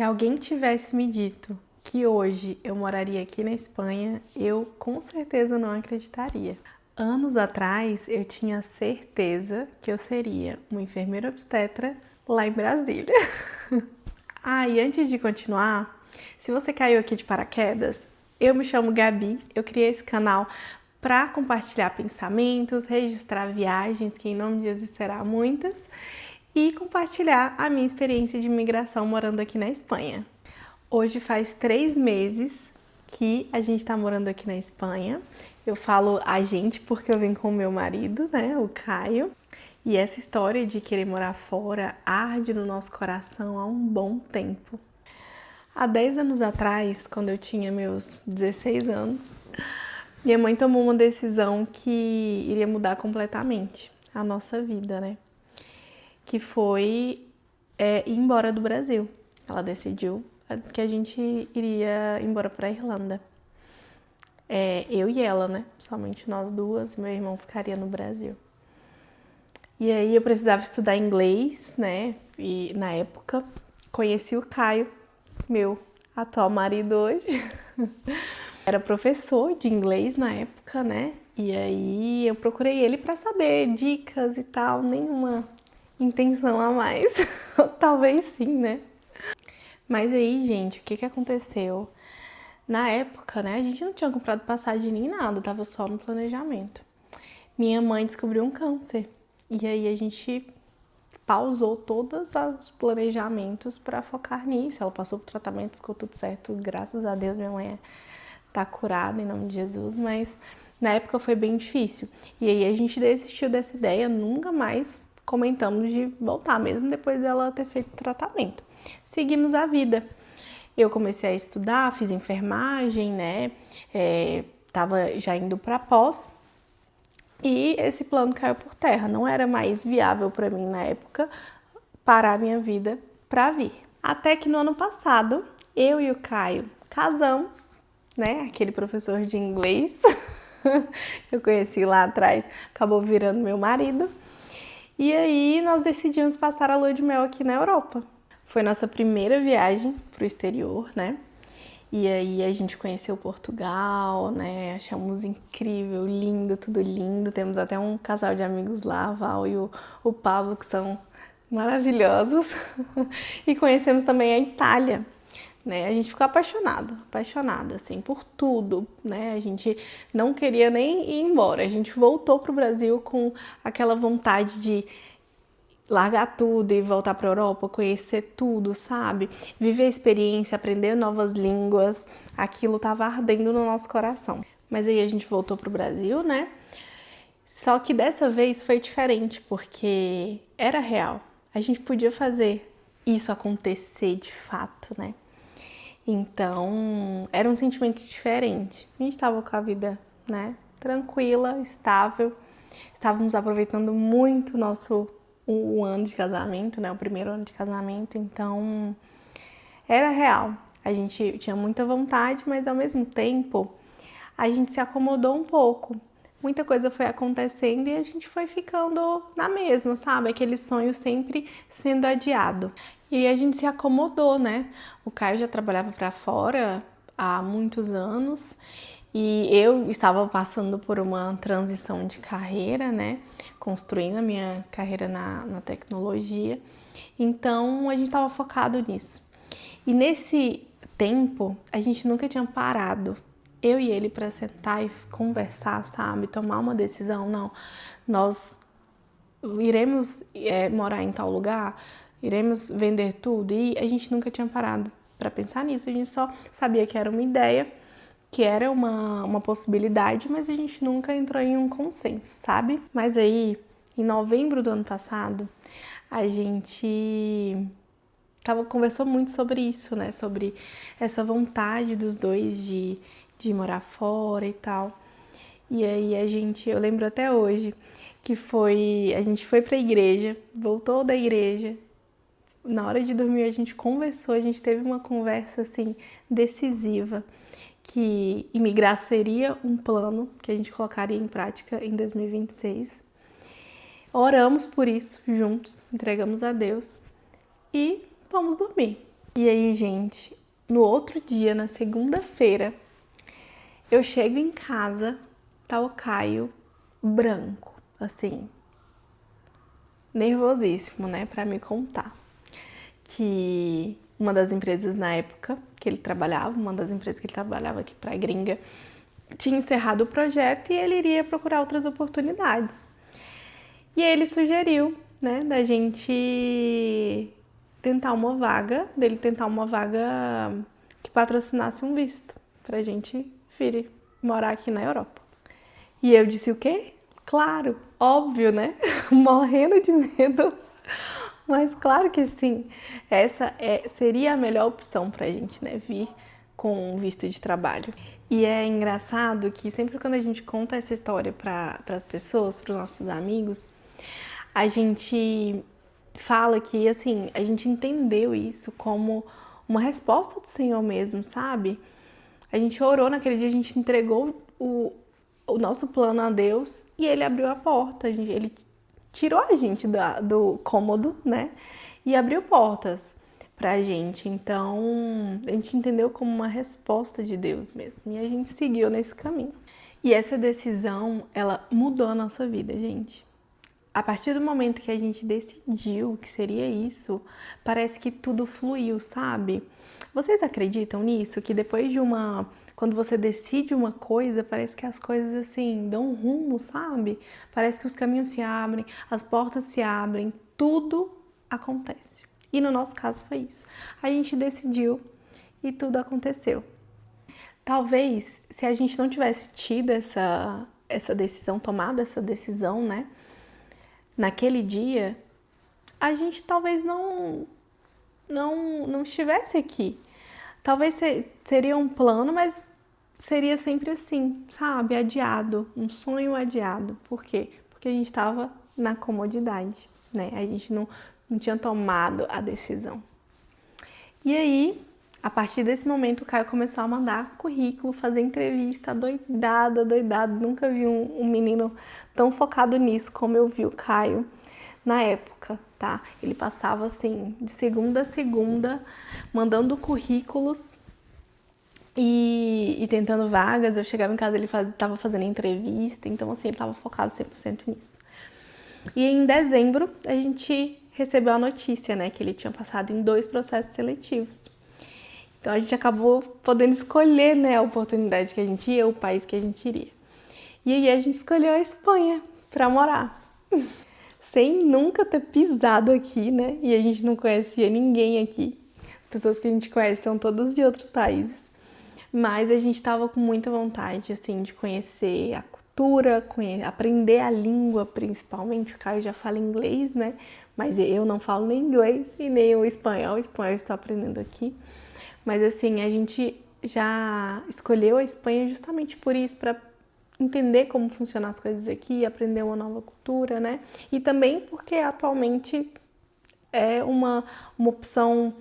Se alguém tivesse me dito que hoje eu moraria aqui na Espanha, eu com certeza não acreditaria. Anos atrás, eu tinha certeza que eu seria uma enfermeira obstetra lá em Brasília. E antes de continuar, se você caiu aqui de paraquedas, eu me chamo Gabi, eu criei esse canal para compartilhar pensamentos, registrar viagens, que em nome de Jesus será muitas, e compartilhar a minha experiência de imigração morando aqui na Espanha. Hoje faz 3 meses que a gente tá morando aqui na Espanha. Eu falo a gente porque eu vim com o meu marido, né, o Caio. E essa história de querer morar fora arde no nosso coração há um bom tempo. Há 10 anos atrás, quando eu tinha meus 16 anos, minha mãe tomou uma decisão que iria mudar completamente a nossa vida, né? Que foi ir embora do Brasil. Ela decidiu que a gente iria embora para a Irlanda. Eu e ela, né? Somente nós duas, meu irmão ficaria no Brasil. E aí eu precisava estudar inglês, né? E na época conheci o Caio, meu atual marido hoje. Era professor de inglês na época, né? E aí eu procurei ele para saber dicas e tal, nenhuma intenção a mais. Talvez sim, né? Mas aí, gente, o que aconteceu? Na época, né, a gente não tinha comprado passagem nem nada, tava só no planejamento. Minha mãe descobriu um câncer. E aí a gente pausou todos os planejamentos para focar nisso. Ela passou pro tratamento, ficou tudo certo, graças a Deus minha mãe tá curada em nome de Jesus, mas na época foi bem difícil. E aí a gente desistiu dessa ideia, nunca mais comentamos de voltar, mesmo depois dela ter feito o tratamento. Seguimos a vida. Eu comecei a estudar, fiz enfermagem, né? Tava já indo para pós. E esse plano caiu por terra. Não era mais viável para mim na época parar minha vida para vir. Até que no ano passado, eu e o Caio casamos, né? Aquele professor de inglês que eu conheci lá atrás, acabou virando meu marido. E aí nós decidimos passar a lua de mel aqui na Europa. Foi nossa primeira viagem pro exterior, né? E aí a gente conheceu Portugal, né? Achamos incrível, lindo, tudo lindo. Temos até um casal de amigos lá, a Val e o Pablo, que são maravilhosos. E conhecemos também a Itália, né? A gente ficou apaixonado, assim, por tudo, né? A gente não queria nem ir embora. A gente voltou pro Brasil com aquela vontade de largar tudo e voltar para a Europa, conhecer tudo, sabe? Viver a experiência, aprender novas línguas, aquilo tava ardendo no nosso coração. Mas aí a gente voltou pro Brasil, né? Só que dessa vez foi diferente, porque era real. A gente podia fazer isso acontecer de fato, né? Então, era um sentimento diferente. A gente tava com a vida, né, tranquila, estável. Estávamos aproveitando muito o ano de casamento, né? O primeiro ano de casamento, então era real. A gente tinha muita vontade, mas ao mesmo tempo a gente se acomodou um pouco. Muita coisa foi acontecendo e a gente foi ficando na mesma, sabe? Aquele sonho sempre sendo adiado. E a gente se acomodou, né? O Caio já trabalhava para fora há muitos anos e eu estava passando por uma transição de carreira, né? Construindo a minha carreira na tecnologia. Então a gente estava focado nisso. E nesse tempo a gente nunca tinha parado, eu e ele, para sentar e conversar, sabe? Tomar uma decisão. Não, nós iremos morar em tal lugar, iremos vender tudo. E a gente nunca tinha parado para pensar nisso. A gente só sabia que era uma ideia, que era uma possibilidade, mas a gente nunca entrou em um consenso, sabe? Mas aí, em novembro do ano passado, a gente conversou muito sobre isso, né? Sobre essa vontade dos dois de morar fora e tal. E aí eu lembro até hoje, que a gente foi pra igreja, voltou da igreja, na hora de dormir a gente conversou, a gente teve uma conversa assim decisiva, que imigrar seria um plano que a gente colocaria em prática em 2026. Oramos por isso juntos, entregamos a Deus e vamos dormir. E aí, gente, no outro dia, na segunda-feira, eu chego em casa, tá o Caio branco, assim, nervosíssimo, né, pra me contar que uma das empresas na época que ele trabalhava, uma das empresas que ele trabalhava aqui pra gringa, tinha encerrado o projeto e ele iria procurar outras oportunidades. E ele sugeriu, né, da gente dele tentar uma vaga que patrocinasse um visto pra gente vir morar aqui na Europa. E eu disse o quê? Claro, óbvio, né? Morrendo de medo. Mas claro que sim, seria a melhor opção pra gente, né? Vir com um visto de trabalho. E é engraçado que sempre quando a gente conta essa história para as pessoas, para os nossos amigos, a gente fala que, assim, a gente entendeu isso como uma resposta do Senhor mesmo, sabe? A gente orou naquele dia, a gente entregou o nosso plano a Deus e ele abriu a porta, ele tirou a gente do cômodo, né? E abriu portas pra gente. Então, a gente entendeu como uma resposta de Deus mesmo. E a gente seguiu nesse caminho. E essa decisão, ela mudou a nossa vida, gente. A partir do momento que a gente decidiu que seria isso, parece que tudo fluiu, sabe? Vocês acreditam nisso? Que depois de quando você decide uma coisa, parece que as coisas assim dão um rumo, sabe? Parece que os caminhos se abrem, as portas se abrem, tudo acontece. E no nosso caso foi isso. A gente decidiu e tudo aconteceu. Talvez se a gente não tivesse tido essa decisão, tomado essa decisão, né? Naquele dia, a gente talvez não estivesse aqui. Talvez seria um plano, mas seria sempre assim, sabe? Adiado, um sonho adiado. Por quê? Porque a gente estava na comodidade, né? A gente não tinha tomado a decisão. E aí, a partir desse momento, o Caio começou a mandar currículo, fazer entrevista, doidado. Nunca vi um menino tão focado nisso como eu vi o Caio na época, tá? Ele passava assim, de segunda a segunda, mandando currículos e tentando vagas. Eu chegava em casa, ele tava fazendo entrevista, então assim, ele tava focado 100% nisso. E em dezembro, a gente recebeu a notícia, né, que ele tinha passado em 2 processos seletivos. Então a gente acabou podendo escolher, né, a oportunidade que a gente ia, o país que a gente iria. E aí a gente escolheu a Espanha para morar. Sem nunca ter pisado aqui, né? E a gente não conhecia ninguém aqui. As pessoas que a gente conhece são todas de outros países. Mas a gente estava com muita vontade, assim, de conhecer a cultura, aprender a língua, principalmente. O Caio já fala inglês, né? Mas eu não falo nem inglês e nem o espanhol. O espanhol eu estou aprendendo aqui. Mas assim, a gente já escolheu a Espanha justamente por isso, para entender como funcionam as coisas aqui, aprender uma nova cultura, né? E também porque atualmente é uma opção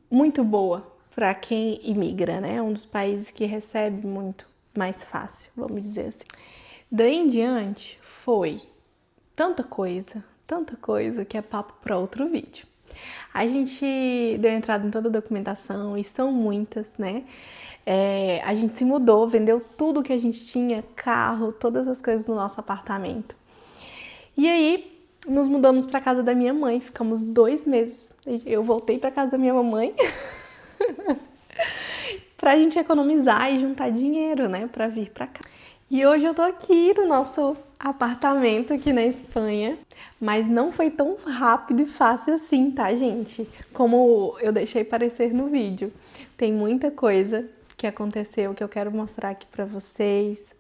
muito boa para quem imigra, né? É um dos países que recebe muito mais fácil, vamos dizer assim. Daí em diante foi tanta coisa que é papo para outro vídeo. A gente deu entrada em toda a documentação e são muitas, né? A gente se mudou, vendeu tudo que a gente tinha, carro, todas as coisas no nosso apartamento. E aí, nos mudamos para casa da minha mãe, ficamos 2 meses. Eu voltei para casa da minha mamãe pra gente economizar e juntar dinheiro, né, pra vir pra cá. E hoje eu tô aqui no nosso apartamento aqui na Espanha, mas não foi tão rápido e fácil assim, tá, gente? Como eu deixei parecer no vídeo. Tem muita coisa que aconteceu que eu quero mostrar aqui pra vocês,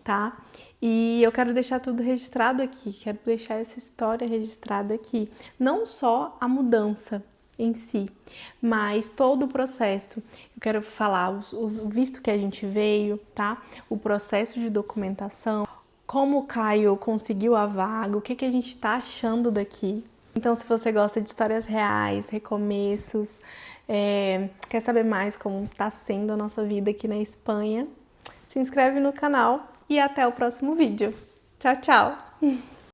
tá? E eu quero deixar tudo registrado aqui, quero deixar essa história registrada aqui. Não só a mudança em si, mas todo o processo. Eu quero falar o visto que a gente veio, tá? O processo de documentação, como o Caio conseguiu a vaga, o que a gente tá achando daqui. Então, se você gosta de histórias reais, recomeços, quer saber mais como tá sendo a nossa vida aqui na Espanha, se inscreve no canal e até o próximo vídeo. Tchau, tchau!